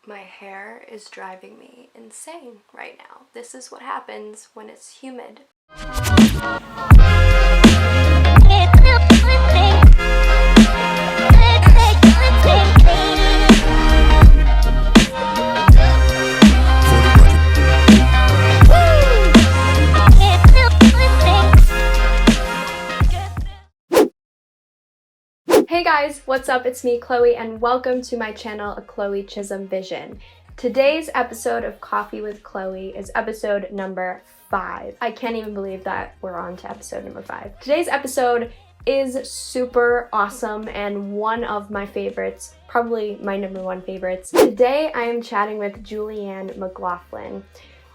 My hair is driving me insane right now. This is what happens when it's humid. Hey guys, what's up? It's me, Chloe, and welcome to my channel, A Chloe Chisholm Vision. Today's episode of Coffee with Chloe is episode number 5. I can't even believe that we're on to episode number 5. Today's episode is super awesome and one of my favorites, probably my number 1 favorites. Today I am chatting with Julianne McLaughlin.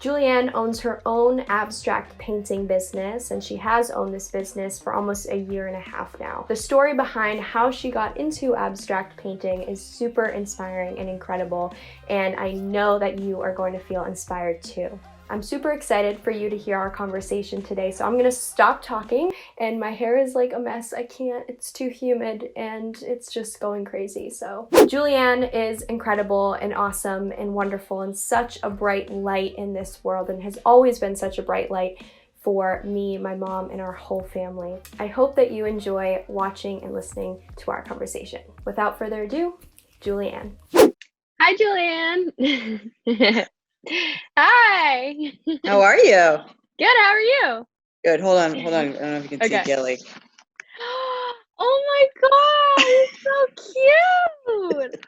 Julianne owns her own abstract painting business, and she has owned this business for almost a year and a half now. The story behind how she got into abstract painting is super inspiring and incredible, and I know that you are going to feel inspired too. I'm super excited for you to hear our conversation today, so I'm gonna stop talking, and my hair is like a mess. I can't, it's too humid, and it's just going crazy. So Julianne is incredible and awesome and wonderful and such a bright light in this world, and has always been such a bright light for me, my mom, and our whole family. I hope that you enjoy watching and listening to our conversation. Without further ado, Julianne. Hi, Julianne. Hi. How are you? Good, how are you? Good. Hold on. I don't know if you can see Gilly. Oh my god, he's so cute.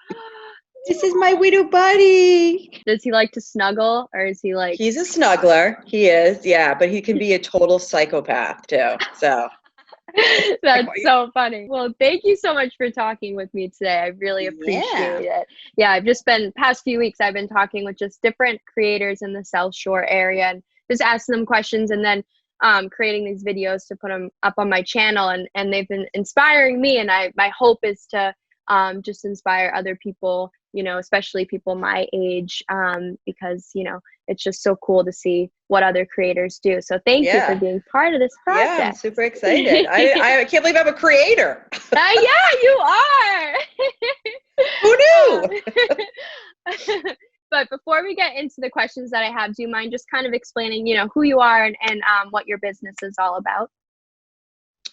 This is my widow buddy. Does he like to snuggle, or is he like... He's a snuggler. He is, yeah, but he can be a total psychopath too. So That's so funny. Well, thank you so much for talking with me today. I really appreciate it. Yeah, I've just been, past few weeks, I've been talking with just different creators in the South Shore area and just asking them questions, and then creating these videos to put them up on my channel, and they've been inspiring me, and my hope is to just inspire other people, you know, especially people my age, because, you know, it's just so cool to see what other creators do. So thank you for being part of this project. Yeah, I'm super excited. I can't believe I'm a creator. Yeah, you are. Who knew? But before we get into the questions that I have, do you mind just kind of explaining, you know, who you are and what your business is all about?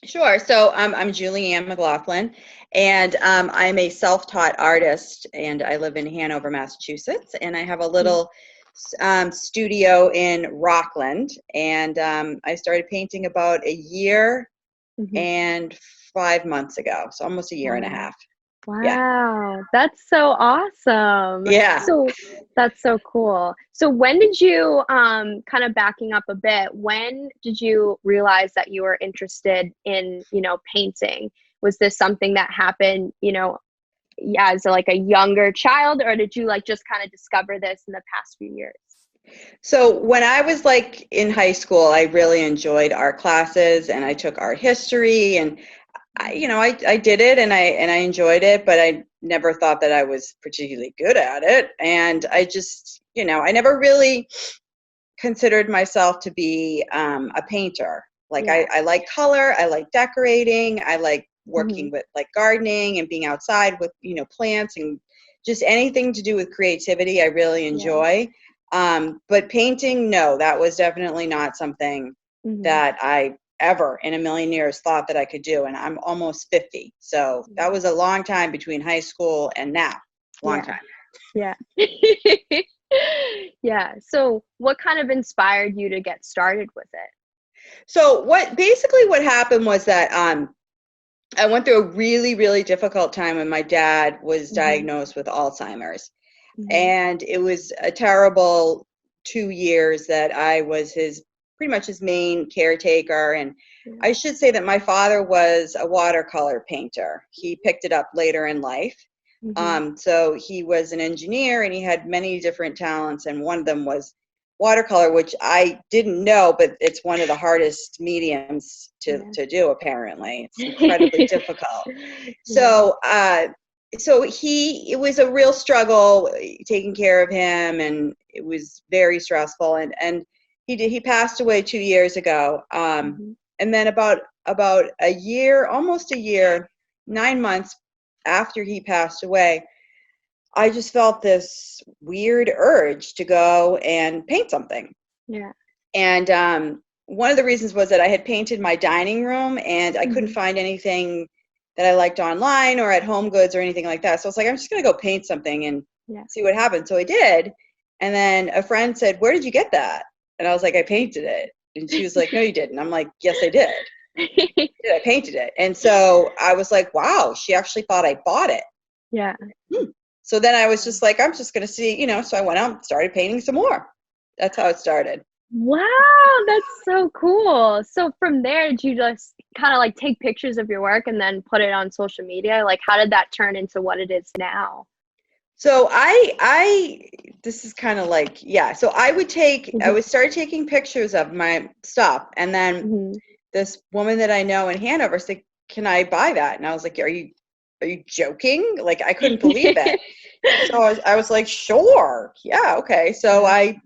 Sure. So I'm Julianne McLaughlin, and I'm a self-taught artist, and I live in Hanover, Massachusetts, and I have a little studio in Rockland, and I started painting about a year and 5 months ago, so almost a year and a half. Wow, yeah. That's so awesome. Yeah. So that's so cool. So when did you, kind of backing up a bit, when did you realize that you were interested in, you know, painting? Was this something that happened, you know, as like a younger child, or did you like just kind of discover this in the past few years? So when I was like in high school, I really enjoyed art classes, and I took art history, and I did it, and I enjoyed it, but I never thought that I was particularly good at it. And I just, I never really considered myself to be a painter. Like I like color, I like decorating, I like working with like gardening and being outside with, plants and just anything to do with creativity, I really enjoy. But painting, no, that was definitely not something that I ever in a million years thought that I could do. And I'm almost 50. So that was a long time between high school and now. Long time. Yeah. Yeah. So what kind of inspired you to get started with it? So what happened was that I went through a really, really difficult time when my dad was diagnosed with Alzheimer's. And it was a terrible 2 years that I was pretty much his main caretaker. And I should say that my father was a watercolor painter. He picked it up later in life. So he was an engineer, and he had many different talents, and one of them was watercolor, which I didn't know, but it's one of the hardest mediums to do, apparently. It's incredibly difficult. So it was a real struggle taking care of him, and it was very stressful, and he passed away 2 years ago. And then about a year, almost a year, 9 months after he passed away, I just felt this weird urge to go and paint something. Yeah. And one of the reasons was that I had painted my dining room and I couldn't Mhm. find anything that I liked online or at Home Goods or anything like that. So I was like, I'm just going to go paint something and Yeah. see what happens. So I did. And then a friend said, where did you get that? And I was like, I painted it. And she was like, no, you didn't. I'm like, yes, I did. I painted it. And so I was like, wow, she actually thought I bought it. Yeah. So then I was just like, I'm just going to see, so I went out and started painting some more. That's how it started. Wow, that's so cool. So from there, did you just kind of like take pictures of your work and then put it on social media? Like, how did that turn into what it is now? So this is kind of like, yeah. So I would start taking pictures of my stuff. And then Mm-hmm. this woman that I know in Hanover said, can I buy that? And I was like, are you joking? Like, I couldn't believe it. So I was like, sure. Yeah. Okay. So I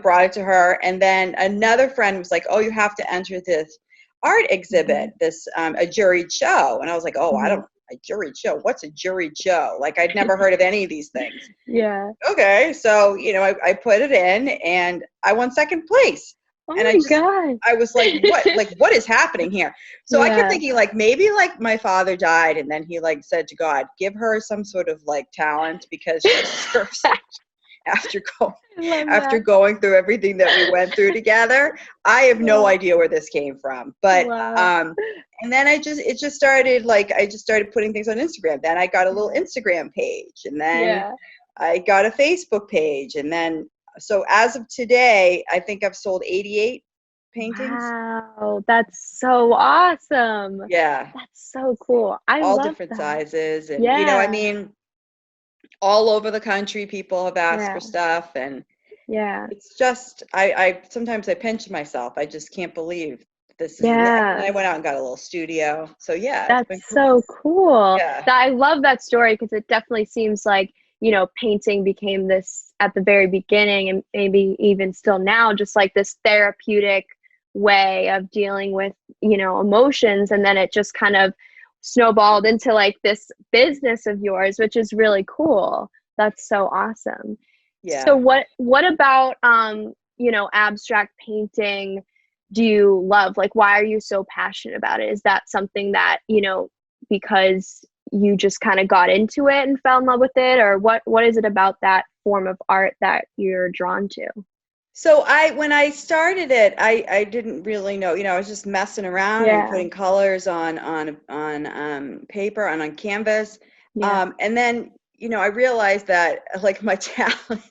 brought it to her. And then another friend was like, oh, you have to enter this art exhibit, this, a juried show. And I was like, oh, I don't, a juried show. What's a juried show? Like, I'd never heard of any of these things. Yeah. Okay. So, I put it in and I won second place. Oh And my God. I was like, what is happening here? So I kept thinking, like, maybe like my father died and then he like said to God, give her some sort of like talent because she deserves it after going through everything that we went through together. I have no idea where this came from. But and then it just started, like, I just started putting things on Instagram. Then I got a little Instagram page, and then I got a Facebook page, and then so as of today, I think I've sold 88 paintings. Wow, that's so awesome. Yeah. That's so cool. I All love different that. sizes. And, Yeah. I mean, all over the country, people have asked for Yeah. stuff. And Yeah. it's just, I sometimes I pinch myself. I just can't believe this is, and then I went out and got a little studio. So yeah, it's been That's cool. so cool. Yeah. I love that story because it definitely seems like, painting became this at the very beginning and maybe even still now, just like this therapeutic way of dealing with, emotions. And then it just kind of snowballed into like this business of yours, which is really cool. That's so awesome. Yeah. So what about abstract painting do you love? Like, why are you so passionate about it? Is that something that, because you just kind of got into it and fell in love with it, or what is it about that form of art that you're drawn to? So when I started it, I didn't really know, I was just messing around and putting colors on paper and on canvas. And then, I realized that like my talent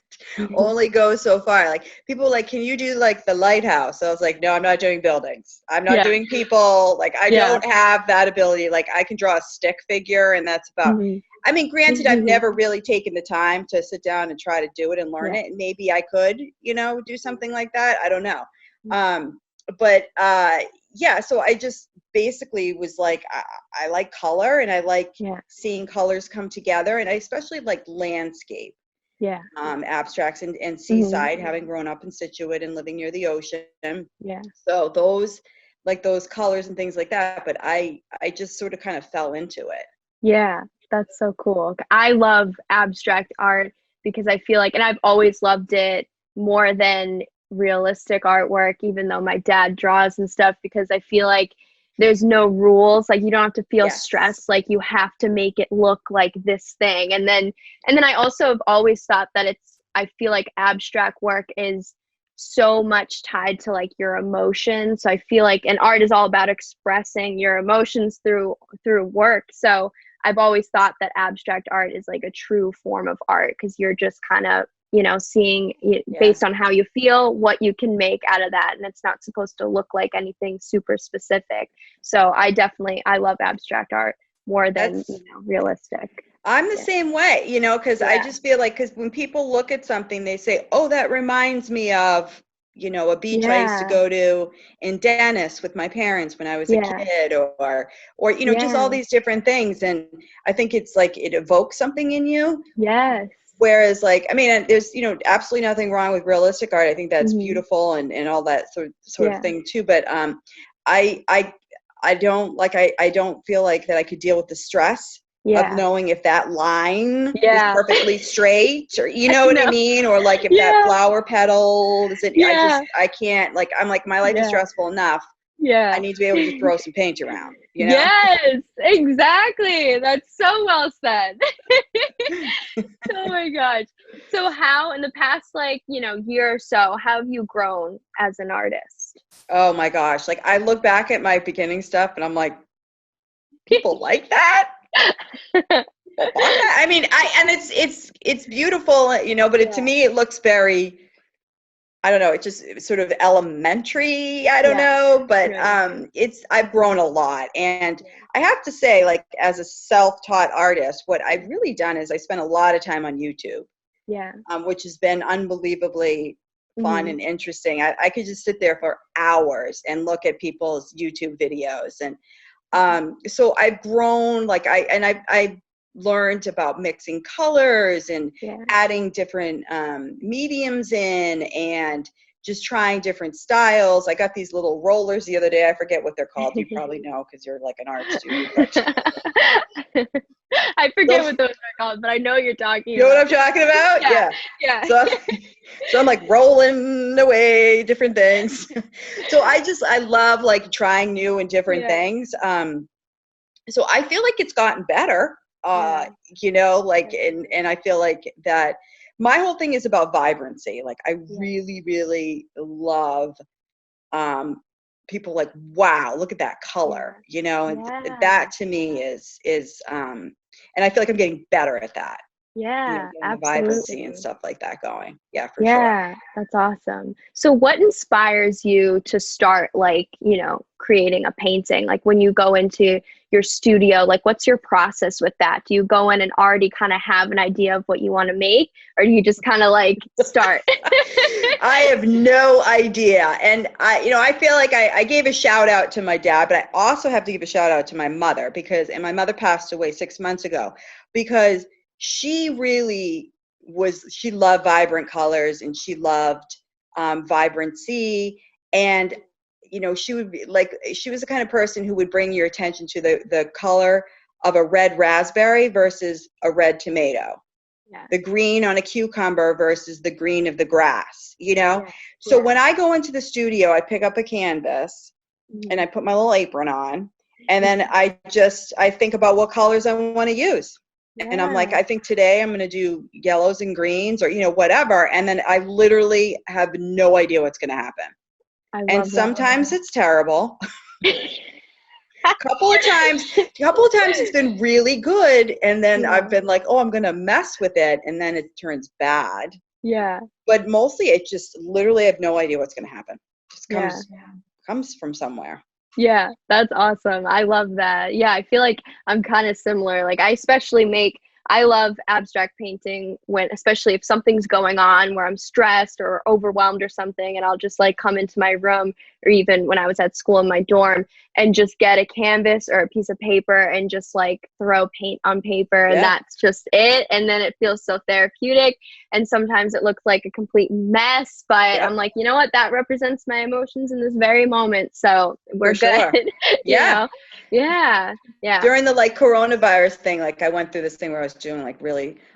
only goes so far. Like, people were like, can you do like the lighthouse? So I was like, no, I'm not doing buildings. I'm not doing people. Like, I don't have that ability. Like, I can draw a stick figure, and that's about, I mean, granted, I've never really taken the time to sit down and try to do it and learn it. And maybe I could, do something like that. I don't know. So I just basically was like, I like color, and I like seeing colors come together. And I especially like landscape, abstracts and seaside, having grown up in Situate and living near the ocean. So those colors and things like that. But I just sort of kind of fell into it. Yeah, that's so cool. I love abstract art because I feel like, and I've always loved it more than realistic artwork, even though my dad draws and stuff, because I feel like there's no rules. Like, you don't have to feel stressed. Like, you have to make it look like this thing. And then I also have always thought that I feel like abstract work is so much tied to like your emotions. So I feel like, and art is all about expressing your emotions through work. So I've always thought that abstract art is like a true form of art, because you're just kind of, seeing based on how you feel, what you can make out of that. And it's not supposed to look like anything super specific. So I love abstract art more than, realistic. I'm the same way, because I just feel like, because when people look at something, they say, oh, that reminds me of, a beach I used to go to in Dennis with my parents when I was a kid, or just all these different things. And I think it's like it evokes something in you. Yes. Whereas, like, I mean, there's, absolutely nothing wrong with realistic art. I think that's beautiful and all that sort of thing too. But I don't feel like that I could deal with the stress of knowing if that line is Yeah. perfectly straight, or you know what I mean, or like if that flower petal is it. I can't, like, I'm like, my life is stressful enough. I need to be able to just throw some paint around, you know? Yes, exactly. That's so well said. Oh my gosh. So how in the past, like, year or so, how have you grown as an artist? Oh my gosh. Like, I look back at my beginning stuff and I'm like, people like that? People bought that? I mean, and it's beautiful, you know, but to me it looks very, I don't know, it's sort of elementary, I don't know, but I've grown a lot. And I have to say, like, as a self-taught artist, what I've really done is I spent a lot of time on YouTube. Which has been unbelievably fun and interesting. I could just sit there for hours and look at people's YouTube videos. And so I've grown, like, I learned about mixing colors and adding different mediums in, and just trying different styles. I got these little rollers the other day. I forget what they're called. You probably know because you're like an art student. But I forget what those are called, but I know what you're talking about. You know what I'm talking about? Yeah. So I'm like rolling away different things. So I love like trying new and different things. So I feel like it's gotten better. You know, like, and I feel like that my whole thing is about vibrancy. Like, I really, really love people like, wow, look at that color, you know, and that to me is and I feel like I'm getting better at that. Absolutely. Vibrancy and stuff like that going. For sure. That's awesome. So what inspires you to start, like, creating a painting? Like, when you go into your studio, like, what's your process with that? Do you go in and already kind of have an idea of what you want to make, or do you just kind of like start? I have no idea. And I feel like I gave a shout out to my dad, but I also have to give a shout out to my mother, and my mother passed away 6 months ago, because she really she loved vibrant colors, and she loved vibrancy. And, she would be like, she was the kind of person who would bring your attention to the color of a red raspberry versus a red tomato. The green on a cucumber versus the green of the grass, So when I go into the studio, I pick up a canvas and I put my little apron on, and then I think about what colors I want to use. And I'm like, I think today I'm going to do yellows and greens, or, whatever. And then I literally have no idea what's going to happen. And sometimes it's terrible. A couple of times it's been really good. And then I've been like, oh, I'm going to mess with it. And then it turns bad. But mostly it just literally, I have no idea what's going to happen. It just comes from somewhere. Yeah, that's awesome. I love that. Yeah, I feel like I'm kind of similar. Like, I love abstract painting especially if something's going on where I'm stressed or overwhelmed or something, and I'll just like come into my room, or even when I was at school in my dorm, and just get a canvas or a piece of paper and just like throw paint on paper, and that's just it. And then it feels so therapeutic. And sometimes it looks like a complete mess, but I'm like, you know what? That represents my emotions in this very moment. So we're good. Yeah. Yeah. During the like coronavirus thing, like I went through this thing where I was doing like all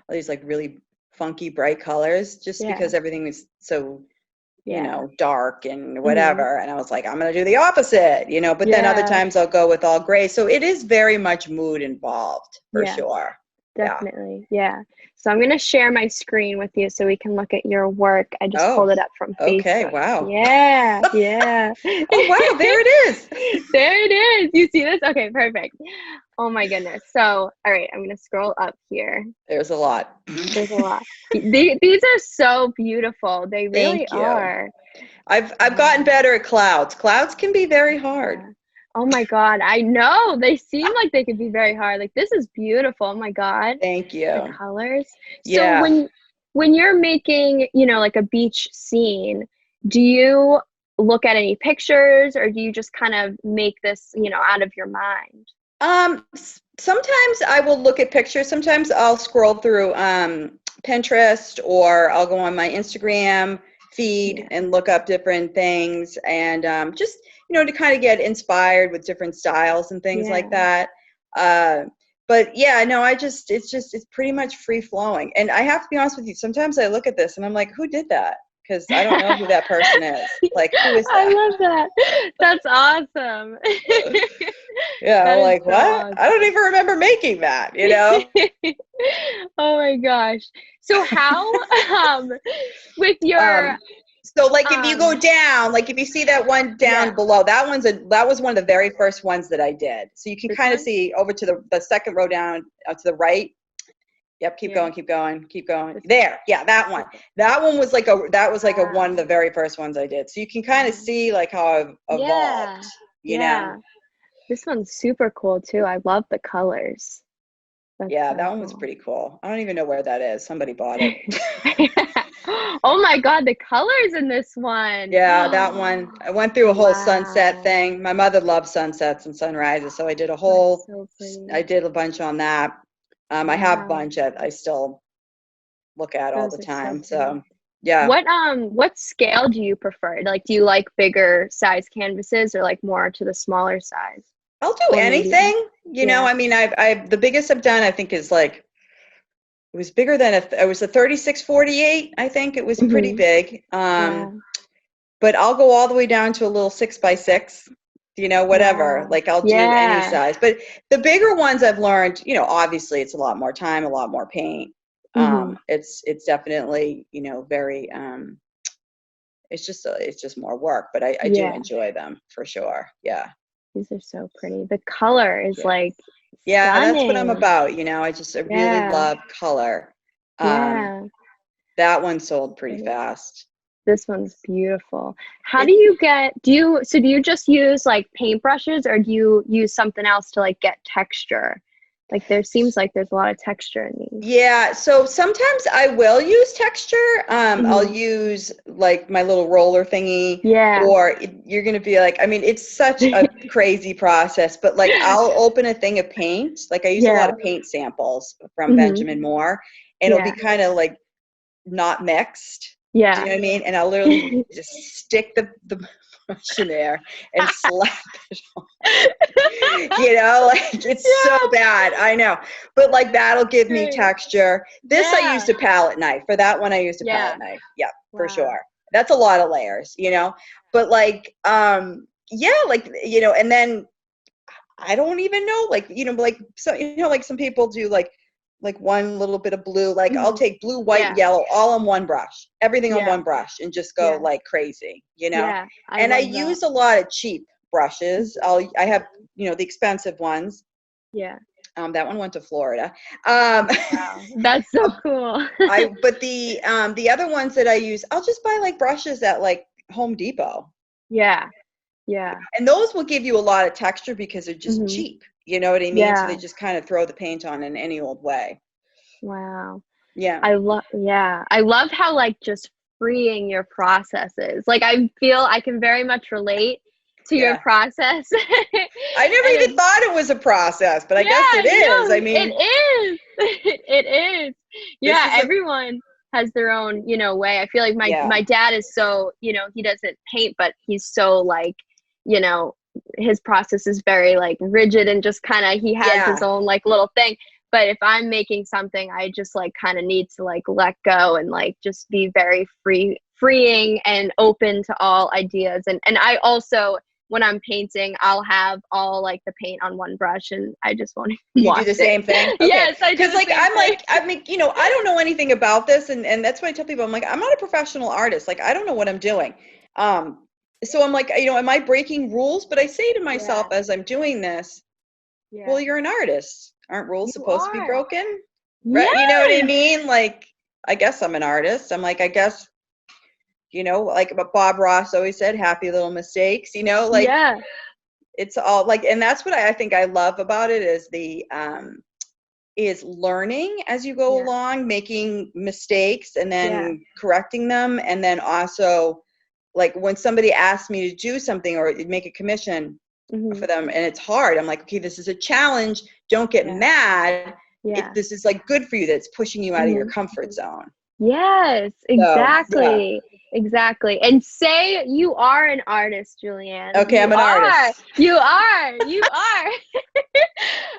these like really funky bright colors, just because everything was so, dark and whatever. And I was like, I'm going to do the opposite, but then other times I'll go with all gray. So it is very much mood involved for sure. Definitely. Yeah. So I'm going to share my screen with you so we can look at your work. I just pulled it up from Facebook. Okay. Wow. Yeah. Oh, wow. There it is. There it is. You see this? Okay, perfect. Oh my goodness. So, all right, I'm going to scroll up here. There's a lot. These are so beautiful. They really are. I've gotten better at clouds. Clouds can be very hard. Oh my God. I know. They seem like they could be very hard. Like, this is beautiful. Oh my God. Thank you. The colors. So when you're making, like a beach scene, do you look at any pictures, or do you just kind of make this, out of your mind? Sometimes I will look at pictures. Sometimes I'll scroll through Pinterest, or I'll go on my Instagram feed and look up different things, and just to kind of get inspired with different styles and things like that. But yeah, no, it's pretty much free flowing. And I have to be honest with you, sometimes I look at this and I'm like, who did that? Because I don't know who that person is. Like, who is that? I love that. That's awesome. Yeah, That I'm is like, so what? awesome. I don't even remember making that, you know? Oh my gosh. So how, with your, So like if you go down, like if you see that one down below, that was one of the very first ones that I did. So you can kind of see over to the second row down to the right. Yep, keep going. There, yeah, that one. That one was like one of the very first ones I did. So you can kind of see like how I've evolved, you know? This one's super cool too. I love the colors. That's Yeah, so that one was pretty cool. I don't even know where that is. Somebody bought it. Oh my God, the colors in this one. Yeah, that one. I went through a whole sunset Wow. thing. My mother loves sunsets and sunrises, so I did I did a bunch on that. I have a bunch that I still look at all the time. So, yeah. What scale do you prefer? Like, do you like bigger size canvases or like more to the smaller size? I'll do anything. You know, I mean, I've the biggest I've done, I think, is like it was bigger than it was a 36-48. I think it was pretty big. But I'll go all the way down to a little 6x6. You know, whatever. Wow. Like I'll do any size. But the bigger ones I've learned, you know, obviously it's a lot more time, a lot more paint. It's definitely, you know, very it's just more work, but I do enjoy them for sure. Yeah. These are so pretty. The color is like yeah, stunning. that's what I'm about, you know. I really love color. That one sold pretty fast. This one's beautiful. How do you just use like paintbrushes, or do you use something else to like get texture? Like there seems like there's a lot of texture in these. Yeah, so sometimes I will use texture. I'll use like my little roller thingy. Or you're going to be like, I mean, it's such a crazy process, but like I'll open a thing of paint. Like I use a lot of paint samples from Benjamin Moore, and it'll be kind of like not mixed. Do you know what I mean? And I'll literally just stick the brush in there and slap it on. You know, like it's so bad. I know. But like that'll give me texture. This I used a palette knife. For that one I used a palette knife. Yeah, for sure. That's a lot of layers, you know. But like like, you know, and then I don't even know, like, you know, like, so, you know, like some people do like one little bit of blue, like I'll take blue, white, yellow, all on one brush, everything on one brush, and just go like crazy, you know. And I use a lot of cheap brushes. I have, you know, the expensive ones. That one went to Florida. Wow, that's so cool. But the other ones that I use, I'll just buy like brushes at like Home Depot. And those will give you a lot of texture because they're just cheap. You know what I mean? So they just kind of throw the paint on in any old way. Wow. Yeah. I love how like just freeing your process is. Like I feel I can very much relate to your process. I never even thought it was a process, but I guess it is. I mean, it is. It is. Yeah, everyone has their own, you know, way. I feel like my dad is so, you know, he doesn't paint, but he's so like, you know, his process is very like rigid and just kind of he has his own like little thing. But if I'm making something, I just like kind of need to like let go and like just be very freeing and open to all ideas. And I also, when I'm painting, I'll have all like the paint on one brush and I just won't even You do the same thing? Okay. Yes, I do. Because like I mean, you know, I don't know anything about this, and that's what I tell people. I'm like, I'm not a professional artist. Like I don't know what I'm doing. So I'm like, you know, am I breaking rules? But I say to myself as I'm doing this, well, you're an artist. Aren't rules supposed to be broken? Right? You know what I mean? Like, I guess I'm an artist. I'm like, I guess, you know, like Bob Ross always said, happy little mistakes, you know, like it's all like, and that's what I think I love about it is is learning as you go along, making mistakes and then correcting them. And then also like when somebody asks me to do something or make a commission for them and it's hard, I'm like, okay, this is a challenge. Don't get mad. This is like good for you. That's pushing you out of your comfort zone. Yes, exactly. exactly. And say you are an artist, Julianne. Okay, I'm an artist. You are. You are.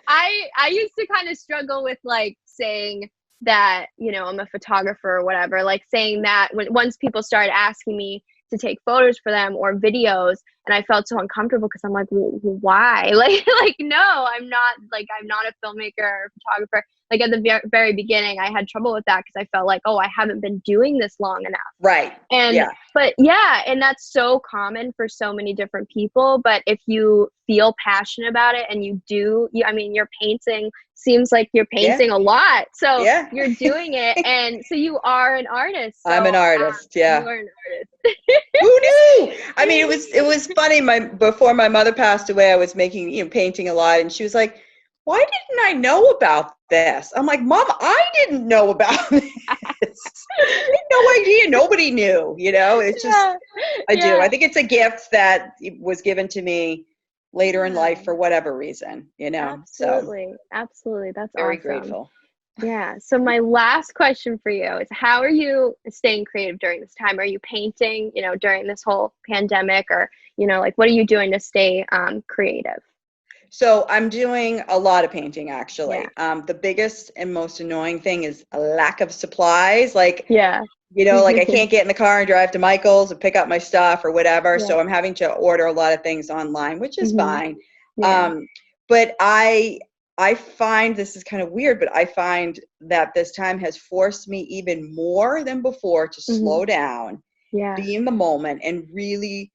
I used to kind of struggle with like saying that, you know, I'm a photographer or whatever, like saying that once people started asking me to take photos for them or videos, and I felt so uncomfortable because I'm like, why? Like, no, I'm not a filmmaker or photographer. Like at the very beginning, I had trouble with that because I felt like, oh, I haven't been doing this long enough. Right. And, yeah. but yeah, and that's so common for so many different people. But if you feel passionate about it and I mean, your painting seems like you're painting a lot. So you're doing it. And so you are an artist. So, I'm an artist. Yeah. You are an artist. Who knew? I mean, it was funny. Before my mother passed away, I was making, you know, painting a lot, and she was like, "Why didn't I know about this?" I'm like, "Mom, I didn't know about this. I had no idea. Nobody knew. You know, it's just I do. I think it's a gift that was given to me later in life for whatever reason. You know, absolutely, absolutely. That's very awesome. grateful. Yeah. So my last question for you is, how are you staying creative during this time? Are you painting, you know, during this whole pandemic, or, you know, like what are you doing to stay creative? So I'm doing a lot of painting, actually. Yeah. The biggest and most annoying thing is a lack of supplies. Like, Yeah. you know, like I can't get in the car and drive to Michael's and pick up my stuff or whatever. So I'm having to order a lot of things online, which is fine. Yeah. But I find this is kind of weird, but I find that this time has forced me even more than before to slow down, be in the moment, and really,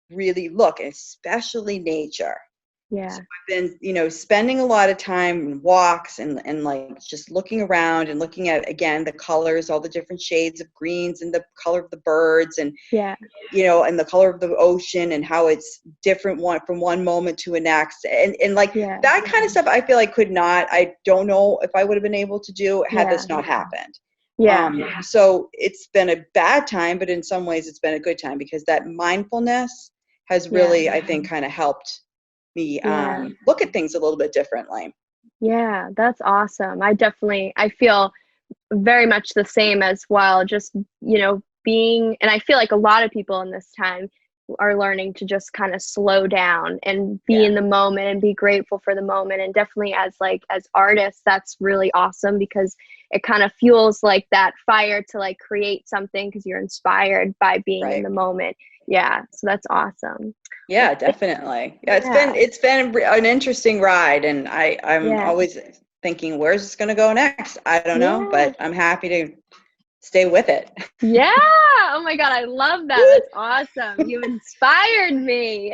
really look, especially nature. Yeah. So I've been, you know, spending a lot of time in walks and like just looking around and looking at, again, the colors, all the different shades of greens and the color of the birds and, you know, and the color of the ocean and how it's different from one moment to the next. And like that kind of stuff, I feel like I don't know if I would have been able to do had this not happened. So it's been a bad time, but in some ways it's been a good time because that mindfulness has really, I think, kind of helped me look at things a little bit differently. Yeah, that's awesome. I feel very much the same as well. Just, you know, and I feel like a lot of people in this time are learning to just kind of slow down and be in the moment and be grateful for the moment. And definitely as artists, that's really awesome because it kind of fuels like that fire to like create something because you're inspired by being in the moment. Yeah. So that's awesome. Yeah, definitely. Yeah, it's been an interesting ride, and I'm always thinking, where's this going to go next? I don't know, but I'm happy to stay with it. Yeah. Oh my God, I love that. That's awesome. You inspired me.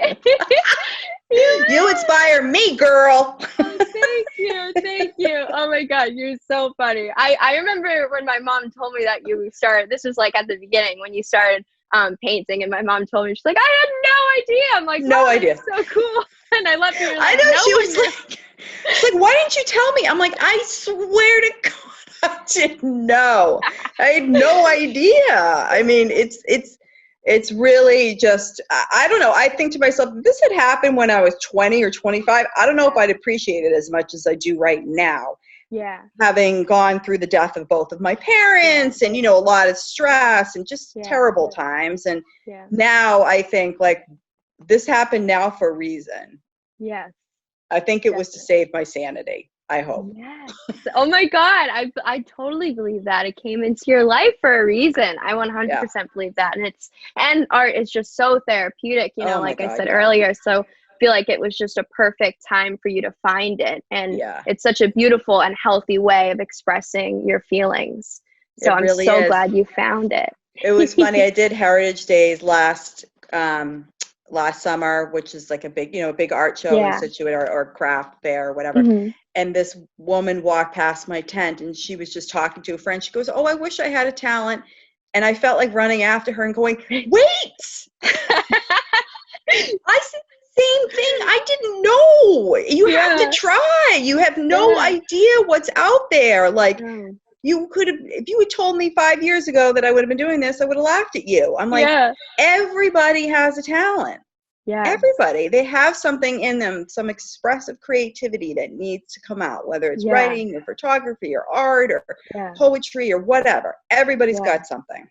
You inspire me, girl. Oh, thank you. Thank you. Oh my God, you're so funny. I remember when my mom told me that you started, this was like at the beginning when you started painting, and my mom told me, she's like, I had no idea. I'm like, no idea. So cool. And I love you. Like, I know, she's like, why didn't you tell me? I'm like, I swear to God, I didn't know. I had no idea. I mean, it's really just, I don't know. I think to myself, if this had happened when I was 20 or 25, I don't know if I'd appreciate it as much as I do right now. Yeah. Having gone through the death of both of my parents and, you know, a lot of stress and just terrible times. And now I think like this happened now for a reason. Yes. I think it was to save my sanity. I hope. Yes. Oh my God. I totally believe that. It came into your life for a reason. I 100% believe that. And art is just so therapeutic, you know, like I said earlier. So I feel like it was just a perfect time for you to find it. And it's such a beautiful and healthy way of expressing your feelings. So I'm so glad you found it. It was funny. I did Heritage Days last summer, which is like a big art show in Situate or craft fair or whatever. And this woman walked past my tent and she was just talking to a friend. She goes, "Oh, I wish I had a talent." And I felt like running after her and going, "Wait!" I said the same thing. I didn't know. You have to try. You have no idea what's out there. Like, you could have, if you had told me 5 years ago that I would have been doing this, I would have laughed at you. I'm like, everybody has a talent. Yeah. Everybody. They have something in them, some expressive creativity that needs to come out, whether it's writing or photography or art or poetry or whatever. Everybody's got something.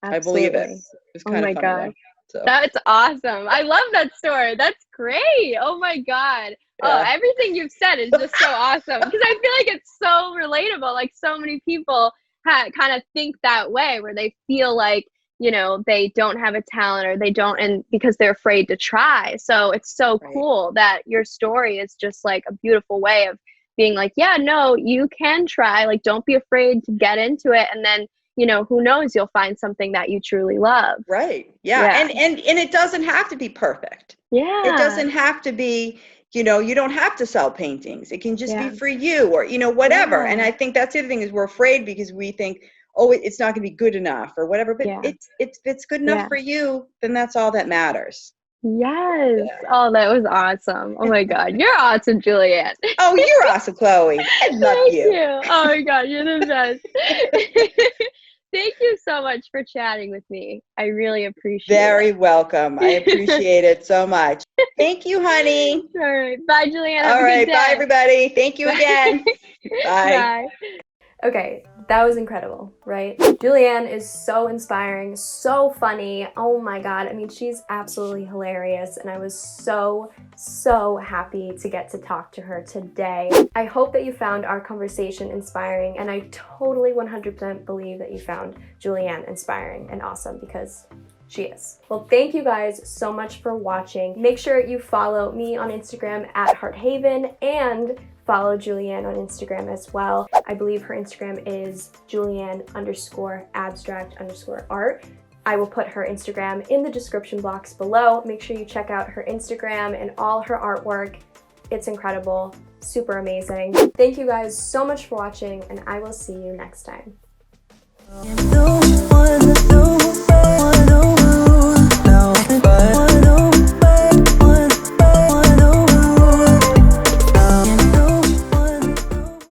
I believe it. Absolutely. It's Oh kind my of funny God. though. So, That's awesome. I love that story. That's great. Oh my God. Oh, yeah. everything you've said is just so awesome because I feel like it's so relatable. Like so many people kind of think that way where they feel like, you know, they don't have a talent or they don't, and because they're afraid to try. So it's so Right. cool that your story is just like a beautiful way of being like, yeah, no, you can try. Like, don't be afraid to get into it. And then, you know, who knows, you'll find something that you truly love. Right. Yeah. Yeah. And it doesn't have to be perfect. Yeah. It doesn't have to be, you know, you don't have to sell paintings. It can just be Yeah. for you or, you know, whatever. Yeah. And I think that's the other thing is we're afraid because we think, oh, it's not going to be good enough or whatever. But Yeah. if it's good enough Yeah. for you, then that's all that matters. Yes. Yeah. Oh, that was awesome. Oh my God. You're awesome, Julianne. Oh, you're awesome, Chloe. I love Thank you. you. Oh my God, you're the best. Thank you so much for chatting with me. I really appreciate Very it. welcome. I appreciate it so much. Thank you, honey. All right. Bye, Julianne. Have All a good right. day. Bye, everybody. Thank you again. Bye. Bye. Okay, that was incredible, right? Julianne is so inspiring, so funny. Oh my God. I mean, she's absolutely hilarious. And I was so happy to get to talk to her today. I hope that you found our conversation inspiring. And I totally 100% believe that you found Julianne inspiring and awesome because she is. Well, thank you guys so much for watching. Make sure you follow me on Instagram at Hearthaven and follow Julianne on Instagram as well. I believe her Instagram is Julianne_abstract_art. I will put her Instagram in the description box below. Make sure you check out her Instagram and all her artwork. It's incredible, super amazing. Thank you guys so much for watching, and I will see you next time.